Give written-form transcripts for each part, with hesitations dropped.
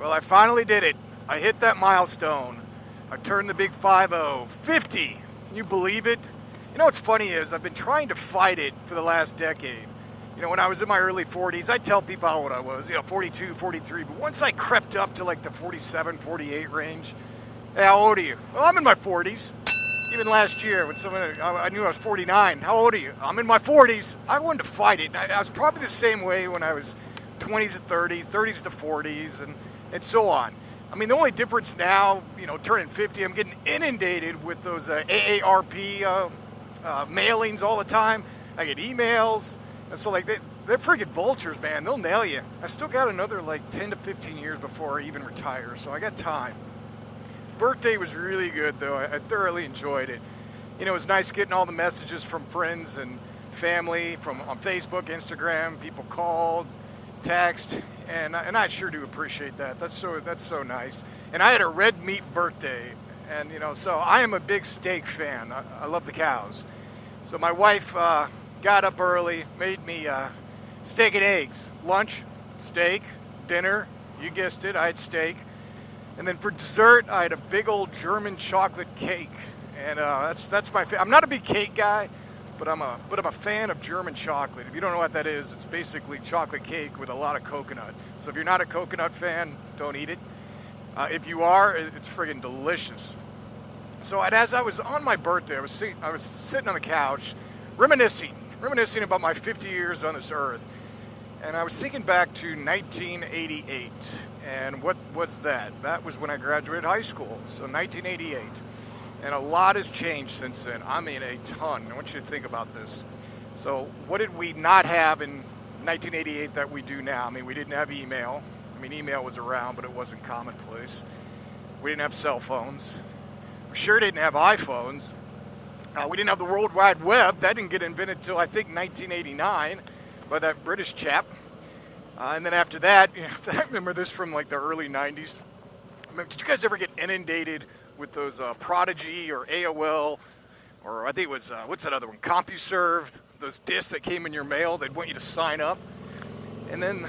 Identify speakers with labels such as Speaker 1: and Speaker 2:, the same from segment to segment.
Speaker 1: Well, I finally did it. I hit that milestone. I turned the big 50. 50. Can you believe it? You know what's funny is I've been trying to fight it for the last decade. You know, when I was in my early 40s, I'd tell people how old I was, 42, 43. But once I crept up to like the 47, 48 range, hey, how old are you? Well, I'm in my 40s. Even last year, when I knew I was 49. How old are you? I'm in my 40s. I wanted to fight it. I was probably the same way when I was 20s to 30s, 30s to 40s, and so on. I mean, the only difference now, turning 50, I'm getting inundated with those AARP mailings all the time. I get emails, and so they're freaking vultures, man. They'll nail you. I still got another 10 to 15 years before I even retire, so I got time. Birthday was really good, though. I thoroughly enjoyed it. It was nice getting all the messages from friends and family on Facebook, Instagram. People called, text, and I sure do appreciate that. That's so nice. And I had a red meat birthday, and so I am a big steak fan. I love the cows. So my wife got up early, made me steak and eggs. Lunch, steak. Dinner, you guessed it, I had steak. And then for dessert, I had a big old German chocolate cake, and that's my favorite. I'm not a big cake guy, but I'm a fan of German chocolate. If you don't know what that is, it's basically chocolate cake with a lot of coconut. So if you're not a coconut fan, don't eat it. If you are, it's friggin' delicious. So as I was on my birthday, I was sitting on the couch, reminiscing about my 50 years on this earth, and I was thinking back to 1988. And what was that? That was when I graduated high school, so 1988. And a lot has changed since then. I mean, a ton. I want you to think about this. So what did we not have in 1988 that we do now? I mean, we didn't have email. I mean, email was around, but it wasn't commonplace. We didn't have cell phones. We sure didn't have iPhones. We didn't have the World Wide Web. That didn't get invented until, I think, 1989 by that British chap. And then after that, I remember this from the early 90s. Did you guys ever get inundated with those Prodigy or AOL, or I think it was, what's that other one, CompuServe, those discs that came in your mail, they'd want you to sign up. And then,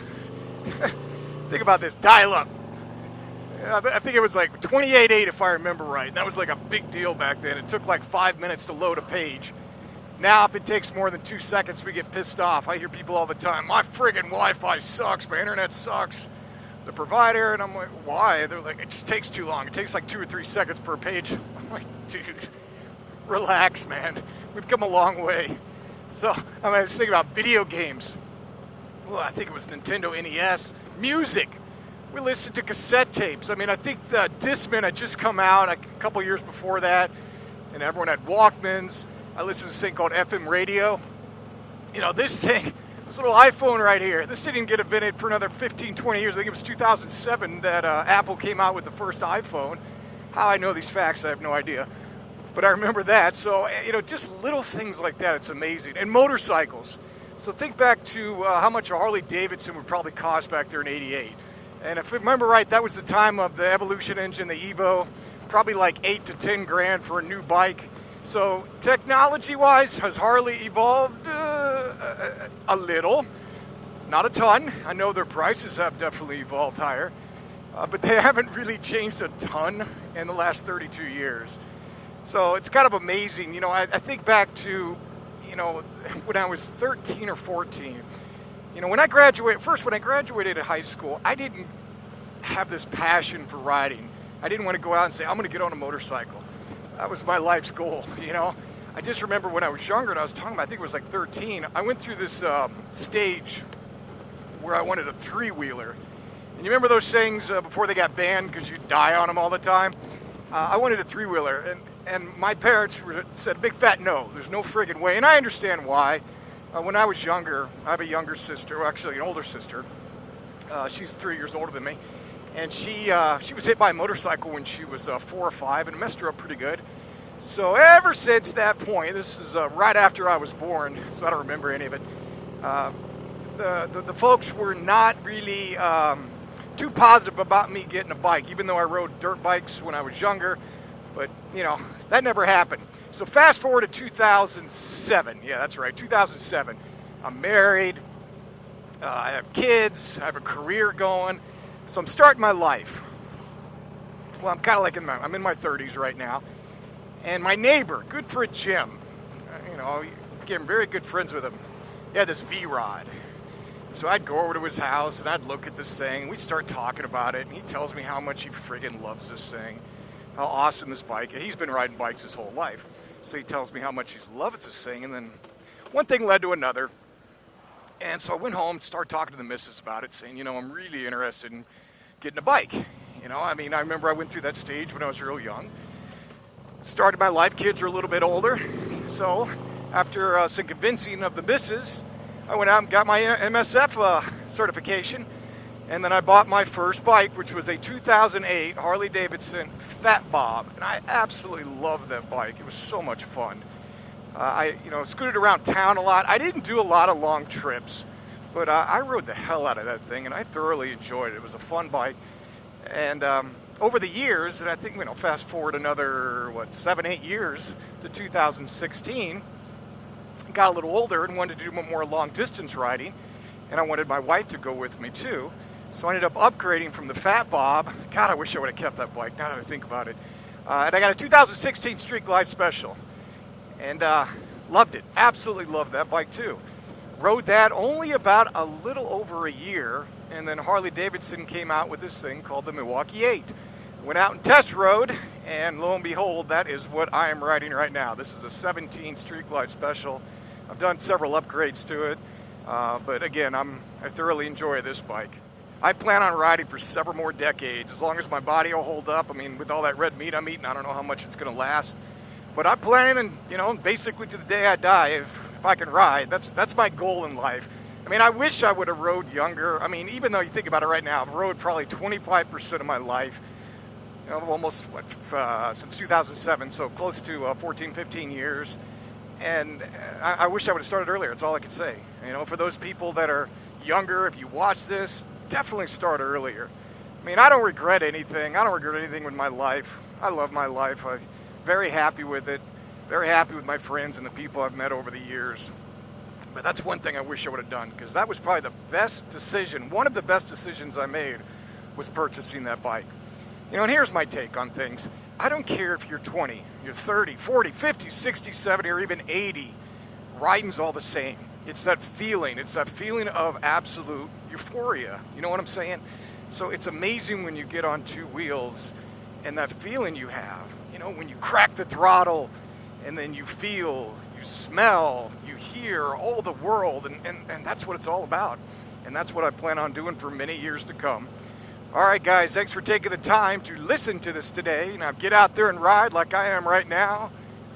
Speaker 1: think about this, dial-up. I think it was 28.8 if I remember right. That was a big deal back then. It took 5 minutes to load a page. Now, if it takes more than 2 seconds, we get pissed off. I hear people all the time, my friggin' Wi-Fi sucks, my internet sucks, the provider, and I'm like, why? They're like, it just takes too long. It takes 2 or 3 seconds per page. I'm like, dude, relax, man. We've come a long way. So, I was thinking about video games. Well, I think it was Nintendo NES. Music. We listened to cassette tapes. I mean, I think the Discman had just come out a couple years before that, and everyone had Walkmans. I listened to this thing called FM radio. This little iPhone right here, this didn't get invented for another 15, 20 years. I think it was 2007 that Apple came out with the first iPhone. How I know these facts, I have no idea. But I remember that. So, just little things like that, it's amazing. And motorcycles. So think back to how much a Harley-Davidson would probably cost back there in '88. And if I remember right, that was the time of the Evolution engine, the Evo. Probably 8 to 10 grand for a new bike. So technology-wise, has Harley evolved a little? Not a ton. I know their prices have definitely evolved higher. But they haven't really changed a ton in the last 32 years. So it's kind of amazing. I think back to, when I was 13 or 14. When I graduated high school, I didn't have this passion for riding. I didn't want to go out and say, I'm going to get on a motorcycle. That was my life's goal, I just remember when I was younger, and I was talking about, I think it was 13, I went through this stage where I wanted a three-wheeler. And you remember those things before they got banned because you'd die on them all the time? I wanted a three-wheeler, and my parents said a big fat no. There's no friggin' way, and I understand why. When I was younger, I have a younger sister, well, actually an older sister. She's 3 years older than me. And she was hit by a motorcycle when she was 4 or 5, and it messed her up pretty good. So ever since that point, this is right after I was born, so I don't remember any of it, the folks were not really too positive about me getting a bike, even though I rode dirt bikes when I was younger. But, that never happened. So fast forward to 2007. Yeah, that's right, 2007. I'm married. I have kids. I have a career going. So I'm starting my life. Well, I'm kind of like I'm in my 30s right now. And my neighbor, good friend Jim, became very good friends with him. He had this V-Rod. So I'd go over to his house and I'd look at this thing. We'd start talking about it. And he tells me how much he friggin' loves this thing. How awesome this bike is. He's been riding bikes his whole life. So he tells me how much he loves this thing. And then one thing led to another. And so I went home and started talking to the missus about it, saying, I'm really interested in getting a bike. I remember I went through that stage when I was real young. Started my life, kids are a little bit older. So after some convincing of the missus, I went out and got my MSF certification. And then I bought my first bike, which was a 2008 Harley-Davidson Fat Bob. And I absolutely loved that bike. It was so much fun. I scooted around town a lot. I didn't do a lot of long trips, but I rode the hell out of that thing, and I thoroughly enjoyed it. It was a fun bike. And over the years, and I think, fast forward another, 7-8 years to 2016, got a little older and wanted to do more long-distance riding, and I wanted my wife to go with me, too. So I ended up upgrading from the Fat Bob. God, I wish I would have kept that bike, now that I think about it. And I got a 2016 Street Glide Special. And loved it. Absolutely loved that bike too. Rode that only about a little over a year, and then Harley-Davidson came out with this thing called the Milwaukee 8. Went out and test rode, and lo and behold, that is what I am riding right now. This is a 17 Street Glide Special. I've done several upgrades to it, but again, I thoroughly enjoy this bike. I plan on riding for several more decades, as long as my body will hold up. With all that red meat I'm eating, I don't know how much it's going to last. But I'm planning, basically to the day I die, if I can ride. That's my goal in life. I wish I would have rode younger. Even though you think about it right now, I've rode probably 25% of my life. Almost, since 2007, so close to 14, 15 years. And I wish I would have started earlier. That's all I could say. For those people that are younger, if you watch this, definitely start earlier. I don't regret anything. I don't regret anything with my life. I love my life. I'm very happy with it. Very happy with my friends and the people I've met over the years. But that's one thing I wish I would have done, because that was probably the best decision. One of the best decisions I made was purchasing that bike. And here's my take on things. I don't care if you're 20, you're 30, 40, 50, 60, 70, or even 80. Riding's all the same. It's that feeling. It's that feeling of absolute euphoria. You know what I'm saying? So it's amazing when you get on two wheels and that feeling you have. When you crack the throttle and then you feel, you smell, you hear all the world, and that's what it's all about. And that's what I plan on doing for many years to come. All right, guys, thanks for taking the time to listen to this today. Now get out there and ride like I am right now.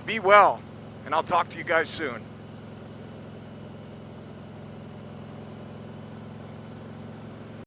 Speaker 1: Be well, and I'll talk to you guys soon.